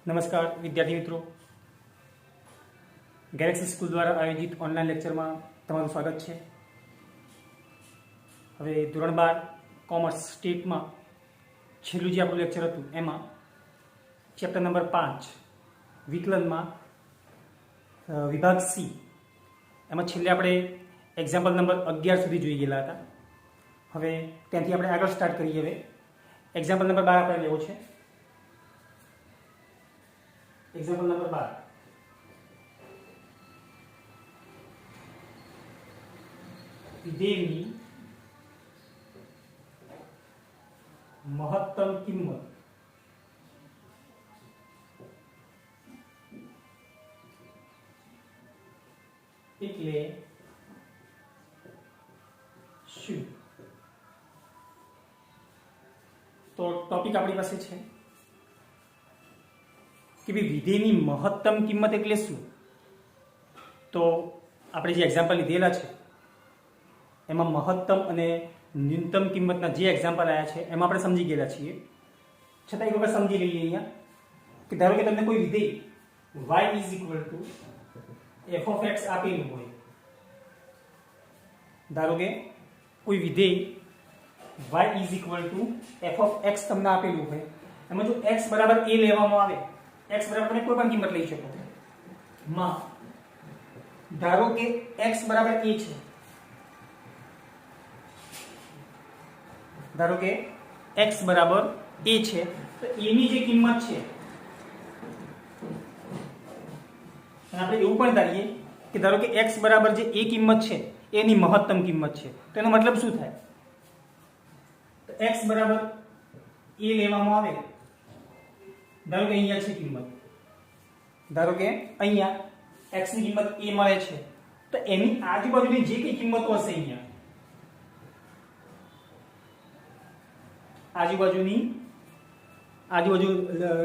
નમસ્કાર વિદ્યાર્થી મિત્રો, ગેલેક્સી સ્કૂલ દ્વારા આયોજિત ઓનલાઈન લેક્ચરમાં તમારું સ્વાગત છે. હવે ધોરણ 12 કોમર્સ સ્ટેટમાં છેલ્લું જે આપણું લેક્ચર હતું એમાં ચેપ્ટર નંબર 5 વિકલનમાં વિભાગ સી એમાં છેલ્લે આપણે એક્ઝામ્પલ નંબર 11 સુધી જોઈ ગયેલા હતા. હવે ત્યાંથી આપણે આગળ સ્ટાર્ટ કરીએ. હવે એક્ઝામ્પલ નંબર 12 આપણે લેવો છે. Example number 12. વિધેયની મહત્તમ કિંમત એટલે શું? તો ટોપિક આપણી પાસે છે કે ભાઈ વિધેયની મહત્તમ કિંમત એટલે શું. તો આપણે જે એક્ઝામ્પલ લીધેલા છે એમાં મહત્તમ અને ન્યૂનતમ કિંમતના જે એક્ઝામ્પલ આવ્યા છે એમાં આપણે સમજી ગયેલા છીએ. છતાં એક વખત સમજી લઈએ અહીંયા કે ધારો કે તમને કોઈ વિધેય y is equal to f of x આપેલું હોય. ધારો કે કોઈ વિધેય y is equal to f of x તમને આપેલું હોય. એમાં જો x બરાબર a લેવામાં આવે, x બરાબર તમે કોઈ પણ કિંમત લઈ શકો માં, ધારો કે x બરાબર a છે, ધારો કે x બરાબર a છે, તો a ની જે કિંમત છે આપણે એવું પણ ધારીએ કે ધારો કે x બરાબર જે a કિંમત છે એની મહત્તમ કિંમત છે. તો એનો મતલબ શું થાય? તો x બરાબર a લેવામાં આવે, ધારો કે અહીંયા છે કિંમત, ધારો કે અહીંયા x ની કિંમત a મળે છે, તો એની આજુબાજુની જે કઈ કિંમતો હશે અહીંયા આજુબાજુ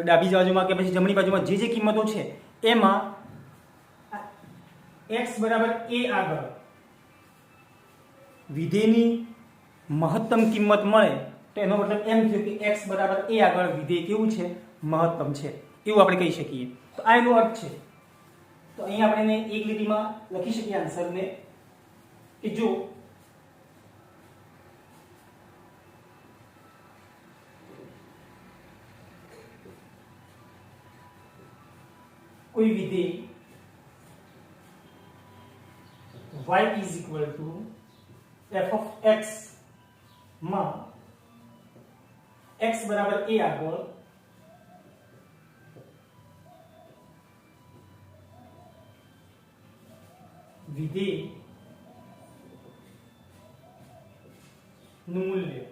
ડાબી બાજુમાં કે પછી જમણી બાજુમાં જે જે કિંમતો છે એમાં x બરાબર a આગળ વિધેયની મહત્તમ કિંમત મળે તો એનો મતલબ એમ થયો કે x બરાબર a આગળ વિધેય કેવું છે? મહત્તમ છે, એવું આપણે કહી શકીએ. તો આ એનો અર્થ છે. તો અહીંયા આપણે એને એક લીટીમાં લખી શકીએ આન્સરને કે જો કોઈ વિધેય y is equal to f of x માં x બરાબર a આગળ વિધેય નું મૂલ્ય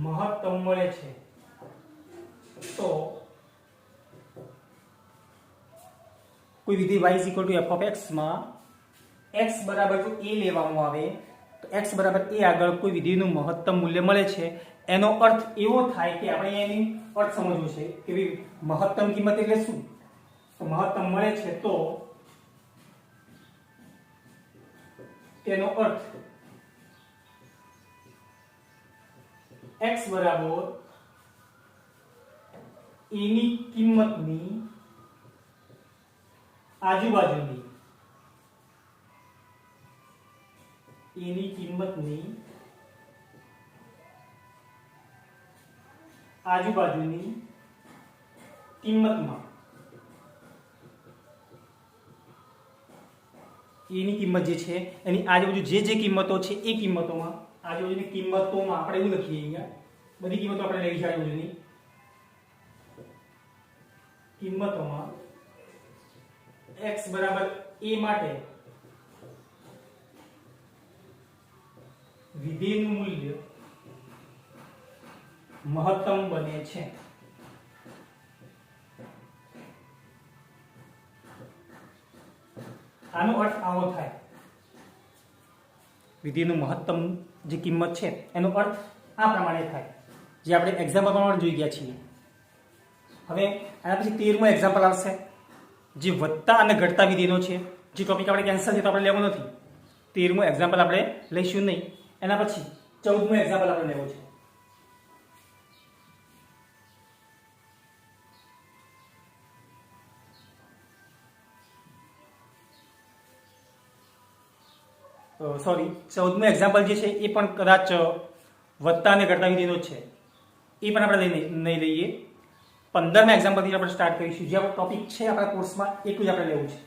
મહત્તમ મળે છે, તો કોઈ વિધેય y is equal to f of x માં x બરાબર જો a લેવામાં આવે તો x બરાબર a આગળ કોઈ વિધેયનું મહત્તમ મૂલ્ય મળે છે. એનો અર્થ એવો થાય કે આપણે એની અર્થ સમજવો છે કે ભાઈ મહત્તમ કિંમત એટલે શું? તો મહત્તમ મળે છે તો તેનો અર્થ x બરાબર a ની કિંમતની આજુબાજુની કિંમતમાં એની કિંમત જે છે એની આજુબાજુ જે જે કિંમતો છે એ કિંમતોમાં આજુબાજુની કિંમતોમાં આપણે એવું લખીએ અહીંયા બધી કિંમતો આપણે લઈ જાય આજુબાજુની કિંમતોમાં x બરાબર a માટે વિધેયનું મૂલ્ય મહત્તમ બને છે. આનો અર્થ આવો થાય, વિધેયનું મહત્તમ જે કિંમત છે એનો અર્થ આ પ્રમાણે થાય જે આપણે એક્ઝામ્પલ પ્રમાણે જોઈ ગયા છીએ. હવે આના પછી 13મો એક્ઝામ્પલ આવશે જે વધતા અને ઘટતા વિધેયનો છે. જે ટોપિક આપણે કેન્સલ છે તો આપણે લેવો નથી. 13મો એક્ઝામ્પલ આપણે લઈશું નહીં. એના પછી 14મો એક્ઝામ્પલ આપણે લેવો છે. સોરી 14મું એક્ઝામ્પલ જે છે એ પણ કદાચ વત્તા અને ઘટતા વિધિનો જ છે, એ પણ આપણે નહીં લઈએ. 15મા એક્ઝામ્પલથી આપણે સ્ટાર્ટ કરીશું. જે આપણો ટોપિક છે આપણા કોર્સમાં એટલું જ આપણે લેવું છે.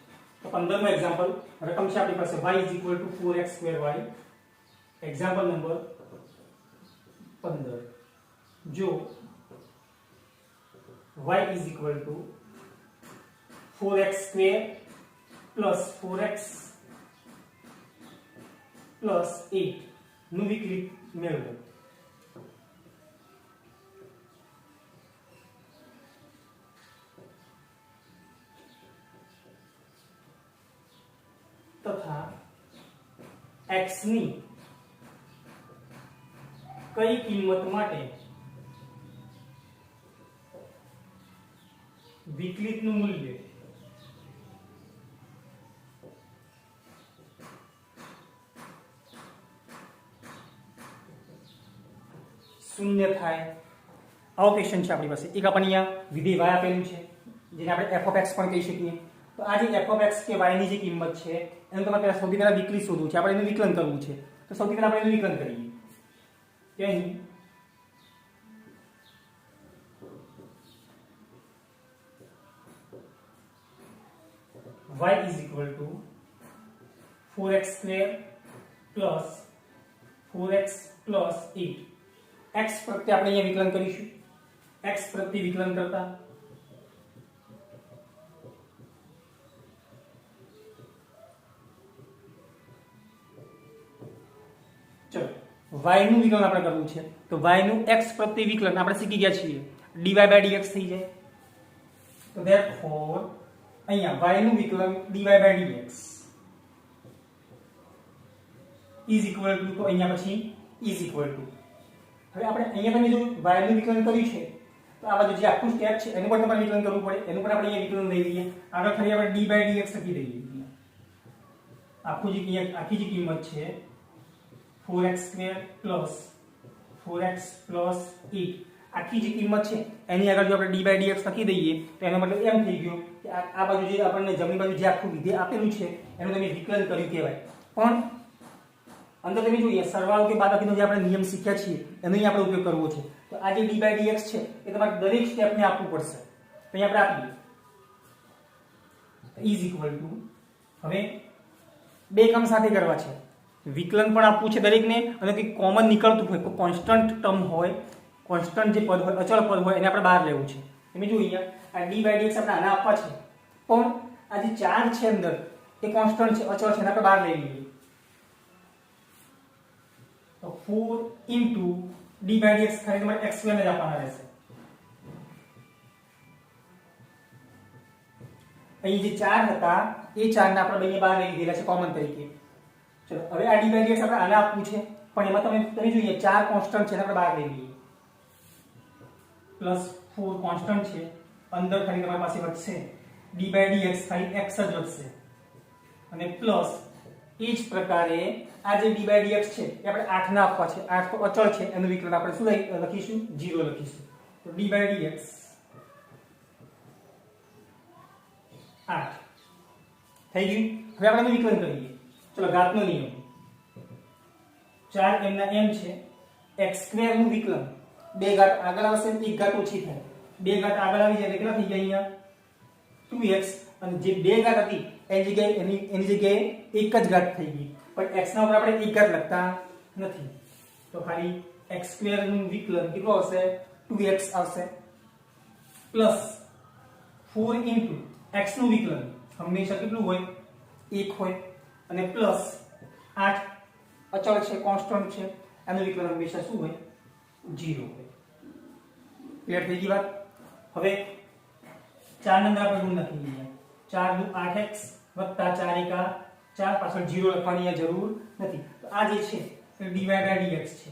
તો 15મું એક્ઝામ્પલ રકમ છે આપણી પાસે y = 4x²y. Example number 15. જો y = 4x² + 4x + 8 નું વિકલિત મેળવો. તથા x ની કઈ કિંમત માટે વિકલિતનું મૂલ્ય શૂન્ય થાય. આવો ક્વેશ્ચન છે આપણી પાસે. એક આપણને અહીંયા વિધેય y આપેલું છે, જેને આપણે f(x) પણ કહી શકીએ. તો આ જે f(x) કે y ની જે કિંમત છે એનું તમારે સૌથી પહેલા વિકલિત શોધવું છે. આપણે એનું વિકલન કરવું છે. તો સૌથી પહેલા આપણે એનું વિકલન કરીએ. કે અહીં y = 4x² + 4x + 8. x પ્રત્યે આપણે અહીંયા વિકલન કરીશું. x પ્રત્યે વિકલન કરતા ચલો y નું વિકલન આપણે કરવું છે. તો y નું x પ્રત્યે વિકલન આપણે શીખી ગયા છીએ, dy/dx થઈ જાય. તો therefore અહીંયા y નું વિકલન dy/dx is equal to, તો અહીંયા પછી is equal to. હવે આપણે અહીંયા તમે જો y નું વિકલન કર્યું છે તો આ બાજુ જે આખું સ્ટેપ છે એનું પણ તમારે વિકલન કરવું પડે. એનું પણ આપણે અહીંયા વિકલન લઈ લઈએ. આગળ ફરી આપણે dy/dx લખી દઈએ. આખી જે કિંમત છે 4x² + 4x + 8, આખી જે કિંમત છે એની આગળ જો આપણે dy/dx લખી દઈએ તો એનો મતલબ એમ થઈ ગયો કે આ બાજુ જે આપણને જમણી બાજુ જે આખું વિધેય આપેલું છે એનું તમે વિકલન કર્યું કહેવાય. પણ અંદર તમે જોઈએ સરવાળો કે બાદબાકીનો જે આપણે નિયમ શીખ્યા છીએ એનો અહીં આપણે ઉપયોગ કરવો છે. તો આ જે dy/dx છે એ તમારે દરેક સ્ટેપને આપવું પડશે. તો અહીં આપણે આપીએ is equal to, હવે બે કામ સાથે કરવા છે. વિકલન પણ આપવું છે દરેકને, અને કંઈક કોમન નીકળતું હોય, કોઈ કોન્સ્ટન્ટ ટર્મ હોય, કોન્સ્ટન્ટ જે પદ હોય, અચળ પદ હોય એને આપણે બહાર લેવું છે. તમે જો અહીંયા આ dy/dx આપણે આને આપવા છે, પણ આ જે 4 છે અંદર એ કોન્સ્ટન્ટ છે, અચળ છે, એને આપણે બહાર લઈ લઈએ. તો 4 * dy/dx ખાલી તમારે x² ને જ આપવાના રહેશે. અહીં જે 4 હતા એ 4 ને આપણે અહીંયા બહાર લઈ લીધેલા છે કોમન તરીકે. ચલો હવે આ dy/dx આપણે આને આપવું છે, પણ એમાં તમે જોઈએ 4 કોન્સ્ટન્ટ છે, એને આપણે બહાર લઈ લઈએ. +4 કોન્સ્ટન્ટ છે, અંદર ખાલી તમારી પાસે વધશે dy/dx, ખાલી x જ વધશે. અને પ્લસ એ જ પ્રકારે આ જે dy/dx છે એ આપણે 8 ના આપવા છે. 8 તો અચળ છે, એનું વિકલન આપણે શું લખીશું? 0 લખીશું. તો dy/dx 8 થઈ ગયું. હવે આપણે એનું વિકલન કરીએ. ચલો ઘાતનો નિયમ 4 m ના m છે, x² નું વિકલન 2 ઘાત આગળ આવશે, 1 ઘાત ઓછી થાય. 2 ઘાત આગળ આવી જાય એટલે કેટલા થઈ ગયા અહીંયા 2x, અને જે 2 ઘાત હતી એની જગ્યાએ 1 જ ઘાત થઈ ગઈ. પણ x ના ઉપર આપણે 1 ઘાત લખતા નથી, તો ખાલી x² નું વિકલન કેટલું આવશે? 2x આવશે. પ્લસ 4 * x નું વિકલન હંમેશા કેટલું હોય? 1 હોય. અને પ્લસ 8 અચળ છે, કોન્સ્ટન્ટ છે, એનું વિકલન હંમેશા શું હોય? 0 હોય. ક્લિયર થઈ ગઈ વાત? હવે 4 નંબર આપણે ગુણ લખી લઈએ. 4 * 8x + 4 * 4, પાછળ 0 લખવાની જરૂર નથી. તો આ જે છે એ dy/dx છે.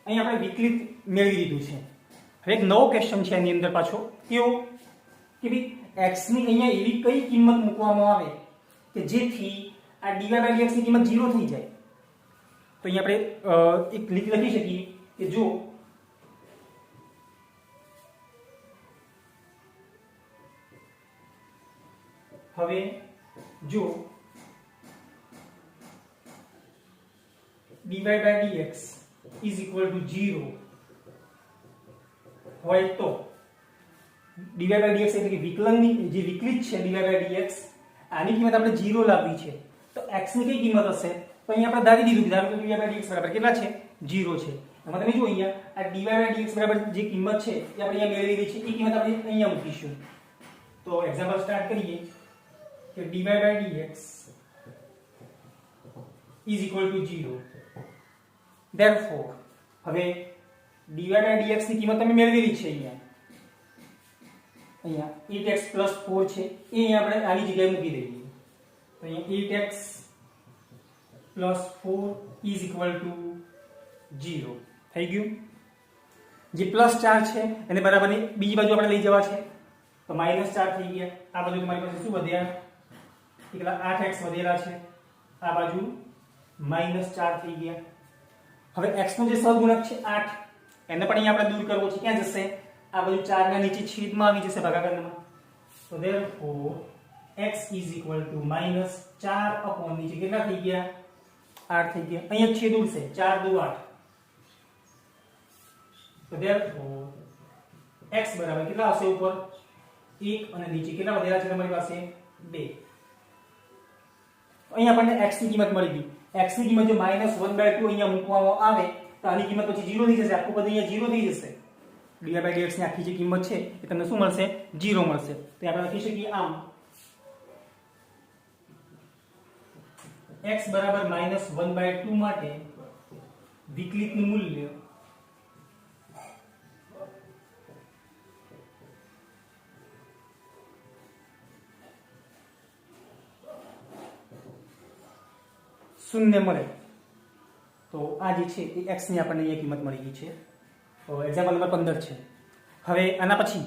અહીં આપણે વિકલિત મેળવી લીધું છે. હવે એક નવો ક્વેશ્ચન છે એની અંદર પાછો કેવો કે ભાઈ x ની અહીંયા એવી કઈ કિંમત મૂકવામાં આવે કે જેથી આ dy/dx ની કિંમત 0 થઈ જાય. તો અહીંયા આપણે એક લખી શકીએ કે જો હવે જો dy by dx is equal to 0 હોય તો dy by dx એટલે કે વિકલનની જે વિકલિત છે dy by dx આની કિંમત આપણે 0 લાવવી છે તો x ની કઈ કિંમત હશે તો અહીંયા આપણે ધારી દીધું કે ધારો કે dy by dx બરાબર કેટલા છે 0 છે એમાં તમે જો અહીંયા આ dy by dx બરાબર જે કિંમત છે એ આપણે અહીંયા મેળવેલી છે એ કિંમત આપણે અહીંયા મૂકીશું તો એક્ઝામ્પલ સ્ટાર્ટ કરીએ કે dy by dx is equal to 0 therefore હવે dy by dx ની કિંમત તમે મેળવેલી છે અહીંયા 8x + 4 છે એ અહીંયા આપણે આની જગ્યાએ મૂકી દઈએ તો અહીંયા 8x + 4 is equal to 0 થઈ ગયું જે +4 છે એને બરાબરની બીજી બાજુ આપણે લઈ જવા છે તો -4 થઈ ગયા આ બાજુ તમારી પાસે શું વધ્યા કેટલા 8x વધેલા છે આ બાજુ -4 થઈ ગયા હવે x નો જે સહગુણક છે 8 એને પણ અહીંયા આપણે દૂર કરવો છે ક્યાં જશે આ બાજુ 4 ના નીચે છેદમાં આવી જશે ભાગાકારમાં તો therefore x is equal to -4 upon નીચે કેટલા થઈ ગયા 8 થઈ ગયા અહીંયા છેદ ઉડશે 4 × 2 = 8 તો therefore x બરાબર કેટલા આવશે ઉપર 1 અને નીચે કેટલા વધેલા છે તમારી પાસે 2 અહીંયા આપણને x ની કિંમત મળી ગઈ x ની કિંમત જો -1/2 અહીંયા મૂકવામાં આવે તો આની કિંમત પછી 0 થઈ જશે આખું પદ અહીંયા 0 થઈ જશે dy by dx ની આખી જે કિંમત છે એ તમને શું મળશે 0 મળશે તો આપણે લખી શકીએ આમ x બરાબર -1/2 માટે વિકલિતનું મૂલ્ય શૂન્ય મળે તો આ જે છે એ x ની આપણને અહીંયા કિંમત મળી ગઈ છે તો એક્ઝામ્પલ નંબર 15 છે હવે આના પછી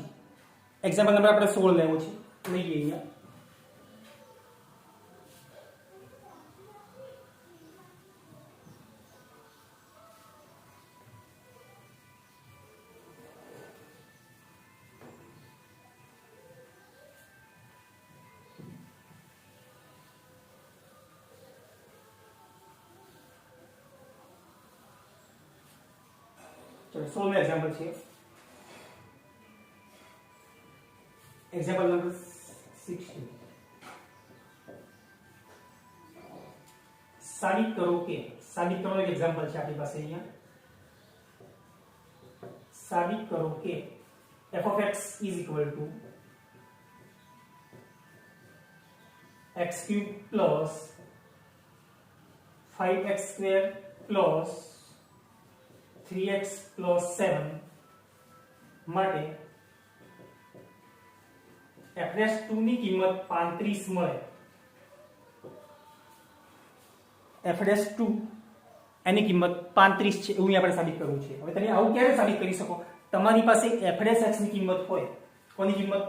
એક્ઝામ્પલ નંબર આપણે 16 લેવો છે લઈએ અહીંયા चलो 16 एग्जांपल છે एग्जांपल नंबर 16 સાબિત કરો કે સાબિત કરવાનો એક એક્ઝામ્પલ છે આપણી પાસે અહીંયા સાબિત કરો કે f(x) = x³ + 5x² + 3x + 7 માટે f'2 ની કિંમત 35 મળે f'2 એની કિંમત 35 છે એવું આપણે સાબિત કરવું છે હવે તમે આવું ક્યારે સાબિત કરી શકો તમારી પાસે f'(x) ની કિંમત હોય કોની કિંમત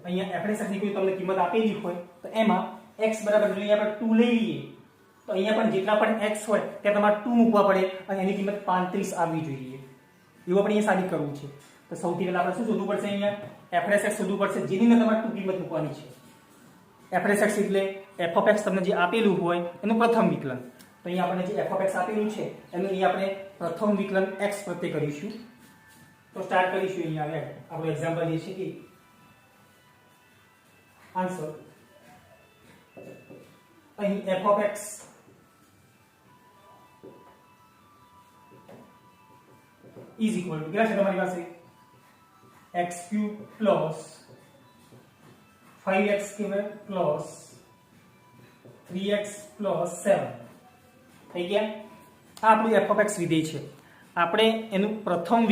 અહીંયા f'(x) ની કોઈ તમને કિંમત આપેલી હોય તો એમાં x બરાબર જો અહીંયા આપણે 2 લઈ લઈએ તો અહીંયા પણ જેટલા પણ x હોય ત્યાં તમારે 2 મૂકવા પડે અને એની કિંમત 35 આવવી જોઈએ એવું આપણે અહીંયા સાબિત કરવું છે તો સૌથી પહેલા આપણે શું શોધવું પડશે અહીંયા f'(x) શોધવું પડશે જેની અંદર તમારે 2 કિંમત મૂકવાની છે f'(x) એટલે f(x) તમને જે આપેલું હોય એનું પ્રથમ વિકલન તો અહીંયા આપણે જે f(x) આપેલું છે એનું અહીંયા આપણે પ્રથમ વિકલન x પ્રત્યે કરીશું તો સ્ટાર્ટ કરીશું અહીંયા હવે આપણું એક્ઝામ્પલ જે છે કે આન્સર અહીં f(x) is equal to કેટલા છે તમારી પાસે x³ + 5x² + 3x + 7 થઈ ગયા આ આપણું f(x) વિધેય છે આપણે એનું પ્રથમ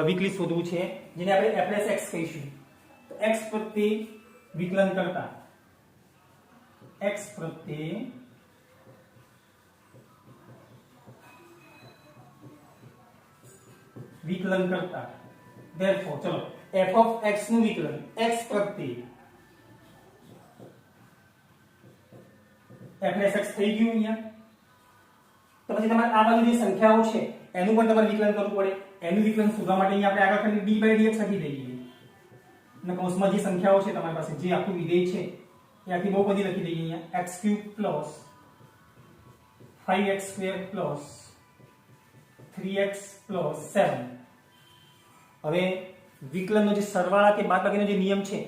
વિકલિત શોધવું છે જેને આપણે f'(x) કહીશું તો x પ્રત્યે વિકલન કરતા x પ્રત્યે વિકલન કરતા therefore ચલો f(x) નું વિકલન x પ્રત્યે f'(x) થઈ ગયું અહીંયા તો પછી તમારે આ બાજુ જે સંખ્યાઓ છે એનું પણ તમારે વિકલન કરવું પડે એનું વિકલન શોધવા માટે અહીંયા આપણે આગળ ખાલી d/dx લખી દઈએ અને કૌંસમાં જે સંખ્યાઓ છે તમારી પાસે જે આખું વિધેય છે એ આખી બહુ બધી લખી દઈએ અહીંયા x³ + 5x² + 3x + 7. હવે વિકલનનો જે સરવાળા કે બાદબાકીનો જે નિયમ છે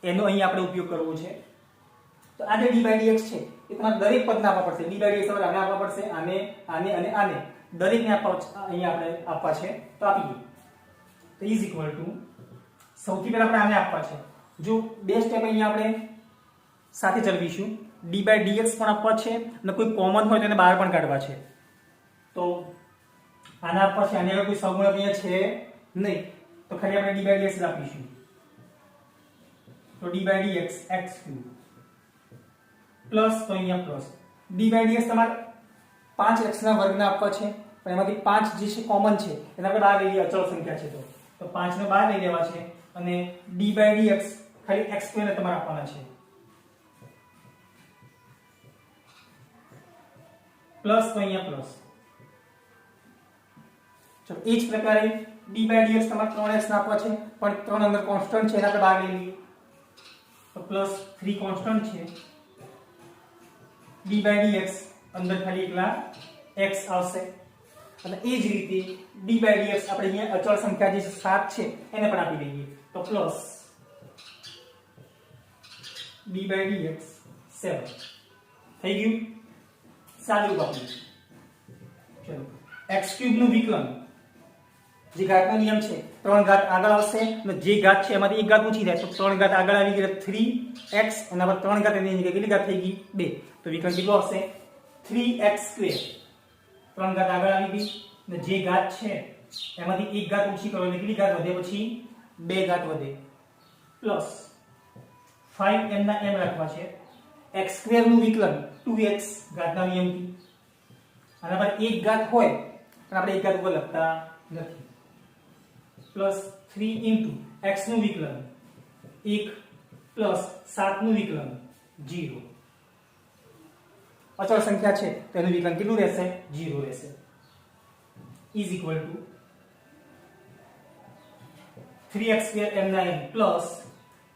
એનો અહીં આપણે ઉપયોગ કરવો છે. તો આ જે d/dx છે એ તમારે દરેક પદને આપવા પડશે. d/dx તમારે આને આપવા પડશે, આને, આને અને આને દરેકને આપવા અહીંયા આપણે આપવા છે. તો આપી દઈએ. તો ઇઝ ઇક્વલ ટુ સૌથી પહેલા આપણે આને આપવા છે. જો બે સ્ટેપ અહીંયા આપણે સાથે ચલાવીશું. d/dx પણ આપવા છે અને કોઈ કોમન હોય તો એને બહાર પણ કાઢવા છે. તો આને આપવા છે, આની આગળ કોઈ સહગુણક અહીંયા છે નહીં તો ખાલી આપણે d/dx જ આપીશું. તો d/dx x³ પ્લસ, તો અહીંયા પ્લસ d/dx તમારે 5x ના વર્ગને આપવા છે પણ એમાંથી 5 જે છે કોમન છે એને આપણે બહાર લઈ લઈએ. અચળ સંખ્યા છે તો 5 ને બહાર લઈ લેવા છે અને d/dx ખાલી x² ને તમારે આપવાના છે. પ્લસ, તો અહીંયા પ્લસ. ચલો એ જ પ્રકારે d/dx તમારે 3x આપવા છે પણ 3 અંદર કોન્સ્ટન્ટ છે એને આપણે બહાર લઈ લઈએ. તો પ્લસ 3 કોન્સ્ટન્ટ છે. d/dx અંદર ખાલી એકલા x આવશે અને એ જ રીતે d/dx આપણે અહીંયા અચળ સંખ્યા જે 7 છે એને પણ આપી દઈએ. તો પ્લસ d/dx 7 થઈ ગયું. સાદું બાપુ. ચલો x³ નું વિકલન જે ઘાતનો નિયમ છે 3 ઘાત આગળ આવશે અને જે ઘાત છે એમાંથી એક ઘાત ઊંચી જાય તો 3 ઘાત આગળ આવી ગઈ 3x અને હવે 3 ઘાત એની જગ્યાએ કેટલી ઘાત થઈ ગઈ 2. તો વિકલન કેટલું આવશે 3x². 3 ઘાત આગળ આવી ગઈ અને જે ઘાત છે એમાંથી એક ઘાત ઊંચી કરો એટલે કેટલી ઘાત વધે, પછી 2 ઘાત વધે. પ્લસ 5m ના m રાખવા છે. x² નું વિકલન 2x ઘાતના નિયમથી. આના પર એક ઘાત હોય પણ આપણે એક ઘાત ઉપર લખતા નથી. પ્લસ 3 * x નું વિકલન 1 પ્લસ 7 નું વિકલન 0. અચળ સંખ્યા છે તેનું વિકલન કેટલું રહેશે 0 રહેશે. Is equal to 3x² m ના m પ્લસ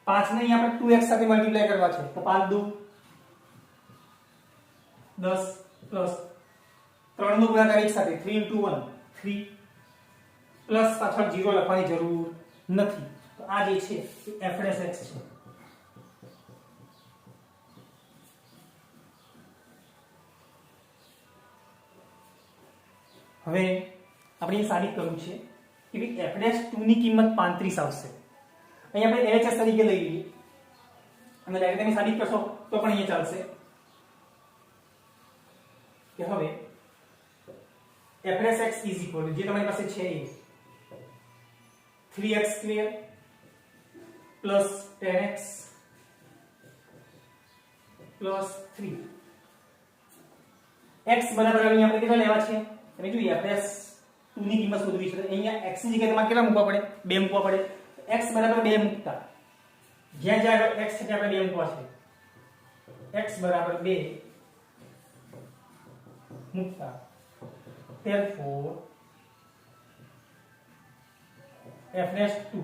5 ને અહીં આપણે 2x સાથે મલ્ટીપ્લાય કરવા છે તો 5 દુ 10 પ્લસ 3 નો ગુણાકાર એક સાથે 3 * 1 3 પ્લસ પાછળ 0 લખવાની જરૂર નથી. તો આ જે છે એ f'(x) છે. હવે આપણે એ સાબિત કરવું છે કે f'(2) ની કિંમત 35 આવશે. અહીં આપણે LHS તરીકે લઈ લઈએ અને ડાયરેક્ટ તમે સાબિત કરશો તો પણ અહીંયા ચાલશે કે હવે f'(x) જે તમારી પાસે છે એ 3x² + 10x + 3. x બરાબર અહીંયા આપણે કેટલા લેવા છે તમે જોઈએ f'(2) ની કિંમત શોધવી છે. અહીંયા x ની જગ્યાએ તમારે કેટલા મૂકવા પડે 2 મૂકવા પડે. x બરાબર 2 મૂકતા જ્યાં જ્યાં x છે ત્યાં આપણે 2 મૂકવા છે. x બરાબર 2 મૂકતા therefore f'(2)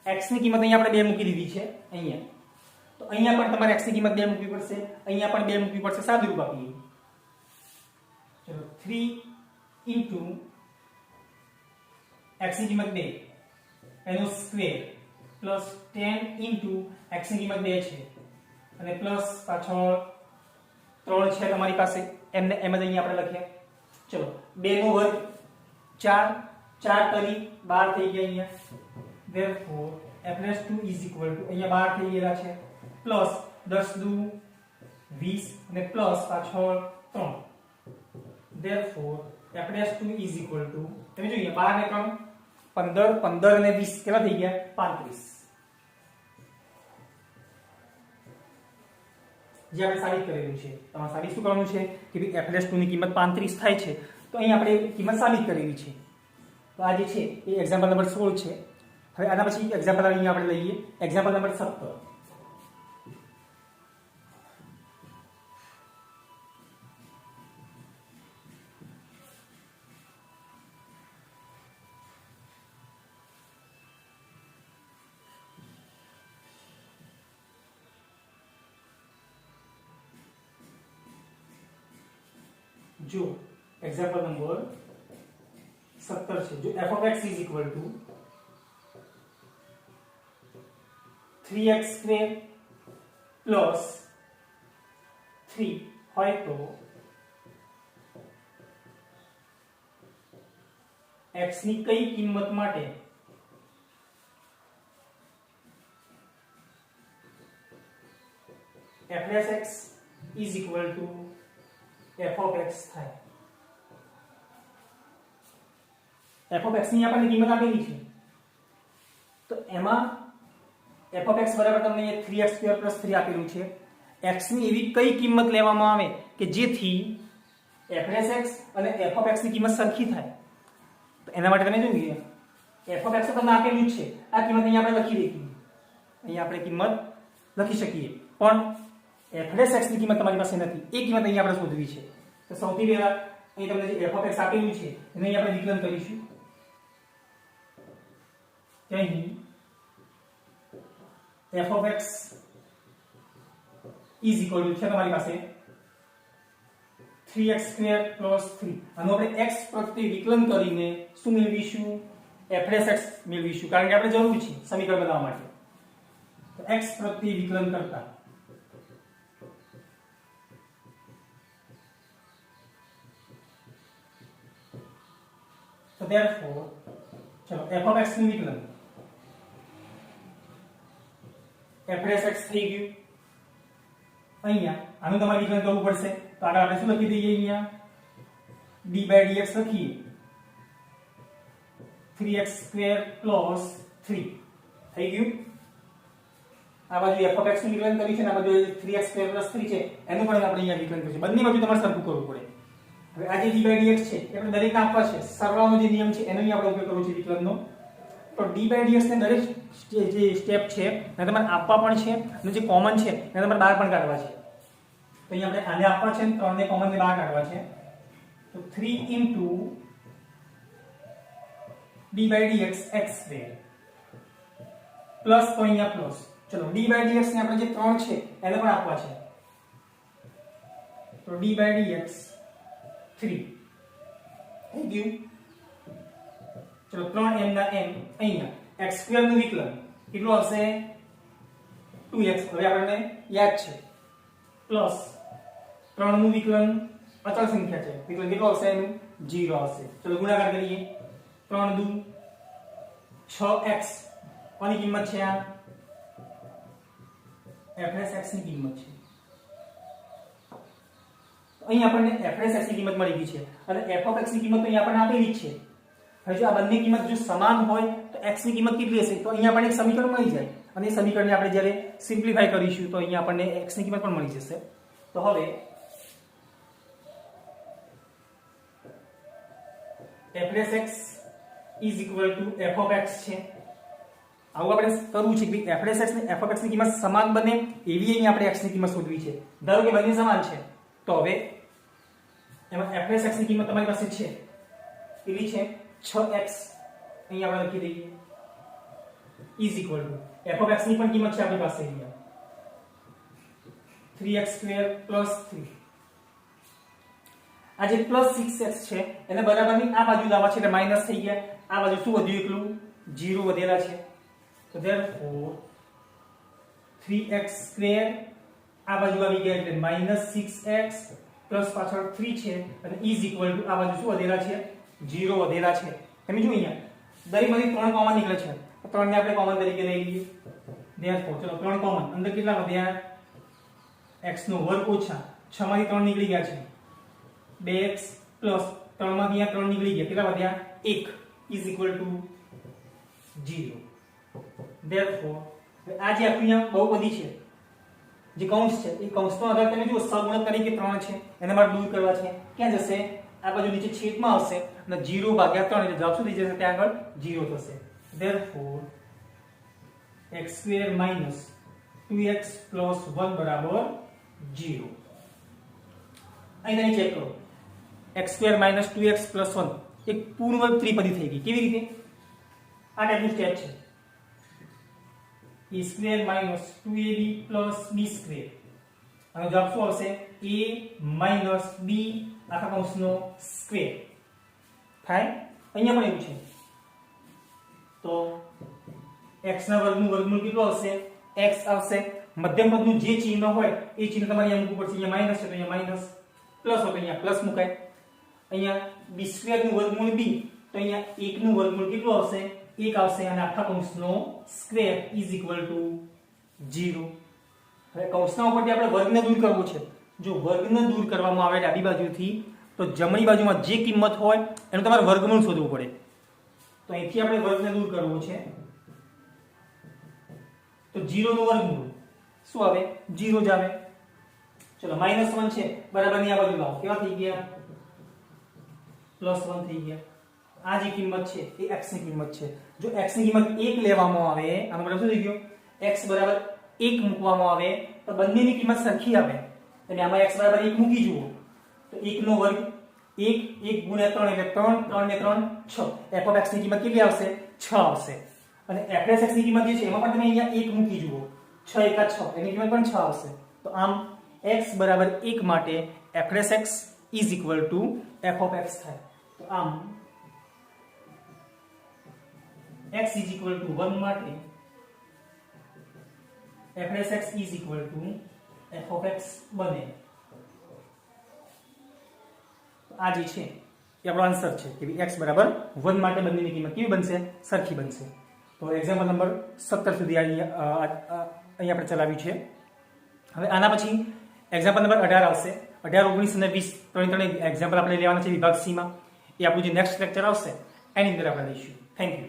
x ની કિંમત અહીંયા આપણે 2 મૂકી દીધી છે અહીંયા. તો અહીંયા પણ તમારે x ની કિંમત 2 મૂકવી પડશે, અહીંયા પણ 2 મૂકવી પડશે. સાદું રૂપ આપીએ. ચલો 3 * x ની કિંમત 2 એનો સ્ક્વેર પ્લસ 10 * x ની કિંમત 2 છે અને પ્લસ પાછળ 3 છે તમારી પાસે એમને એમ જ અહીંયા આપણે લખીએ. ચલો 2 નો વર્ગ 4 4 તરી 12 થઈ ગયા અહીંયા. therefore f'(2) અહીંયા 12 થઈ ગયેલા છે પ્લસ 10 દુ 20 અને પ્લસ પાછળ 3. therefore f'(2) તમે જોઈએ 12 ને 3 15 15 અને 20 કેટલા થઈ ગયા 35. જે આપણે સાબિત કરેલું છે. તમારે સાબિત શું કરવાનું છે કે f'(2) ની કિંમત 35 થાય છે તો અહીં આપણે કિંમત સાબિત કરેલી છે. તો આ જે છે એ એક્ઝામ્પલ નંબર 16 છે. હવે આના પછી એક્ઝામ્પલ અહીંયા આપણે લઈએ એક્ઝામ્પલ નંબર 17. जो एग्जाम्पल नंबर 17 છે, જો f of x is equal to 3x square plus 3 હોય તો x ની કઈ કિંમત માટે f dash x is equal to f of x થાય? f of x ની આપણને કિંમત આપેલી છે, તો એમાં f of x બરાબર તમને અહીંયા 3x² + 3 આપેલું છે. x ની એવી કઈ કિંમત લેવામાં આવે કે જેથી f dash x અને f of x ની કિંમત સરખી થાય? તો એના માટે તમે જોઈએ f of x તો તમને આપેલું જ છે, આ કિંમત અહીંયા આપણે લખી દઈએ. અહીંયા આપણે કિંમત લખી શકીએ, પણ f dash x ની કિંમત તમારી પાસે નથી, એ કિંમત અહીંયા આપણે શોધવી છે. તો સૌથી પહેલા અહીં તમને જે f of x આપેલું છે એને અહીં આપણે વિકલન કરીશું. અહીં f of x is equal to છે તમારી પાસે 3x² + 3. આનું આપણે x પ્રત્યે વિકલન કરીને શું મેળવીશું? f dash x મેળવીશું, કારણ કે આપણે જરૂર છે સમીકરણ બનાવવા માટે. તો x પ્રત્યે વિકલન કરતા તો therefore ચલો f of x નું વિકલન f dash x થઈ ગયું. અહીંયા આનું તમારે વિકલન કરવું પડશે, તો આગળ આપણે શું લખી દઈએ? અહીંયા d/dx લખીએ 3x² + 3 થઈ ગયું. આ બાજુ f of x નું વિકલન કર્યું છે ને આ બાજુ 3x² + 3 છે, એનું પણ આપણે અહીંયા વિકલન કરીશું. બંને બાજુ તમારે સરખું કરવું પડે. હવે આ જે d/dx છે એ આપણે દરેકને આપવા છે, સરવાળાનો જે નિયમ છે એનો અહીં આપણે ઉપયોગ કરવો છે વિકલનનો. તો d/dx ને દરેક જે સ્ટેપ છે એને તમારે આપવા પણ છે અને જે કોમન છે એને તમારે બહાર પણ કાઢવા છે. તો અહીં આપણે આને આપવા છે અને 3 ને કોમન ને બહાર કાઢવા છે. તો 3 d/dx x² પ્લસ, તો અહીંયા પ્લસ. ચલો d/dx ને આપણે જે 3 છે એને પણ આપવા છે, તો d/dx 3 થઈ ગયું. ચલો 3m ના m અહીંયા x² નું વિકલન કેટલું આવશે? 2x. હવે આપણને યાદ છે, પ્લસ 3 નું વિકલન અચળ સંખ્યા છે, વિકલન કેટલું આવશે? એનું 0 આવશે. ચલો ગુણાકાર કરીએ. 3 દુ 6x, કોની કિંમત છે? આ f dash x ની કિંમત છે. અહીં આપણને f dash x ની કિંમત મળી ગઈ છે અને f of x ની કિંમત તો અહીં આપણને આપેલી જ છે. હવે જો આ બંને કિંમત જો સમાન હોય તો x ની કિંમત કેટલી હશે? તો અહીંયા આપણને એક સમીકરણ મળી જાય અને એ સમીકરણને આપણે જ્યારે સિમ્પ્લિફાય કરીશું તો અહીંયા આપણને x ની કિંમત પણ મળી જશે. તો હવે f dash x is equal to f of x છે. આવું આપણે કરવું છે કે f dash x ને f of x ની કિંમત સમાન બને એવી અહીં આપણે x ની કિંમત શોધવી છે. ધારો કે બંને સમાન છે તો હવે એમાં f dash x ની કિંમત તમારી પાસે છે કેટલી છે? 6x. અહીં આપણે લખી દઈએ is equal to f of x ની પણ કિંમત છે આપણી પાસે અહીંયા 3x² + 3. આ જે +6x છે એને બરાબરની આ બાજુ લાવવા છે એટલે માઈનસ થઈ ગયા. આ બાજુ શું વધ્યું? એકલું 0 વધેલા છે. તો therefore 3x² આ બાજુ આવી ગયા એટલે -6x પ્લસ પાછળ 3 છે અને is equal to આ બાજુ શું વધેલા છે? 0 વધેલા છે. તમે જો અહીંયા દરેકમાંથી 3 કોમન નીકળે છે, તો 3 ને આપણે કોમન તરીકે લઈ લઈએ. therefore ચલો 3 કોમન, અંદર કેટલા વધ્યા? x² ઓછા 6 માંથી 3 નીકળી ગયા છે 2x પ્લસ 3 માંથી અહીંયા 3 નીકળી ગયા, કેટલા વધ્યા? 1 is equal to 0. therefore આ જે અહીંયા બહુપદી છે જે કૌંસ છે એ કૌંસનો આધાર તમે જુઓ સહગુણક તરીકે 3 છે, એને મારે દૂર કરવા છે. ક્યાં જશે? આ બાજુ નીચે છેદમાં આવશે અને 0/3 એટલે જવાબ શું થઈ જશે? ત્યાં આગળ 0 થશે. therefore x² - 2x + 1 = 0. અહીં તમે ચેક કરો x² - 2x + 1 એક પૂર્વ ત્રિપદી થઈ ગઈ. કેવી રીતે? આ ટાઈપનું સ્ટેપ છે. a² - 2ab + b². આનો જવાબ શું આવશે? a - b આખા કૌંસનો સ્ક્વેર થાય. અહીંયા પણ એવું છે. તો x ના વર્ગનું વર્ગમૂળ કેટલું આવશે? x આવશે. મધ્યમ પદનું જે ચિહ્ન હોય એ ચિહ્ન તમારે અહીંયા મૂકવું પડશે. અહીંયા માઈનસ છે તો અહીંયા માઈનસ, પ્લસ હોય તો અહીંયા પ્લસ મુકાય. અહીંયા b² નું વર્ગમૂળ b, તો અહીંયા 1 નું વર્ગમૂળ કેટલું આવશે? 1 આવશે. અને આખા કૌંસનો સ્ક્વેર ઇઝ ઇક્વલ ટુ 0. હવે કૌંસના ઉપરથી આપણે વર્ગને દૂર કરવો છે. જો વર્ગને દૂર કરવામાં આવે ડાબી બાજુથી, તો જમણી બાજુમાં જે કિંમત હોય એનું તમારે વર્ગમૂળ શોધવું પડે. તો અહીંથી આપણે વર્ગને દૂર કરવો છે. તો 0 નું વર્ગમૂળ શું આવે? 0 જ આવે. ચલો -1 છે બરાબર ની આ બાજુ લાવો. કેવા થઈ ગયા? +1 થઈ ગયા. આ જે કિંમત છે એ x ની કિંમત છે. જો x ની કિંમત 1 લેવામાં આવે, આનો મતલબ શું થઈ ગયો? x બરાબર 1 મૂકવામાં આવે તો બંનેની કિંમત સરખી આવે. એટલે આમાં x બરાબર 1 મૂકી જુઓ તો 1 નો વર્ગ 1 1 ગુણ્યા 3 એટલે 3 3 ને 3 6. f ઓફ x ની કિંમત કેટલી આવશે? 6 આવશે. અને f x ની કિંમત જે છે એમાં પણ તમે અહીંયા 1 મૂકી જુઓ. 6 એકા 6 એની કિંમત પણ 6 આવશે. તો આમ x બરાબર 1 માટે f x is equal to f of x થાય. તો આમ x ઇઝ ઇક્વલ ટુ 1 માટે f x is equal to f of x બને. આ જે છે એ આપણો આન્સર છે કે x બરાબર 1 માટે બંનેની કિંમત કેવી બનશે? સરખી બનશે. તો એક્ઝામ્પલ નંબર 17 સુધી અહીંયા આપણે ચલાવ્યું છે. હવે આના પછી એક્ઝામ્પલ નંબર 18 આવશે. 18, 19 અને 20 ત્રણે એક્ઝામ્પલ આપણે લેવાના છે વિભાગ સી માં. એ આપણું જે નેક્સ્ટ લેક્ચર આવશે એની અંદર આપણે લઈશું. Thank you.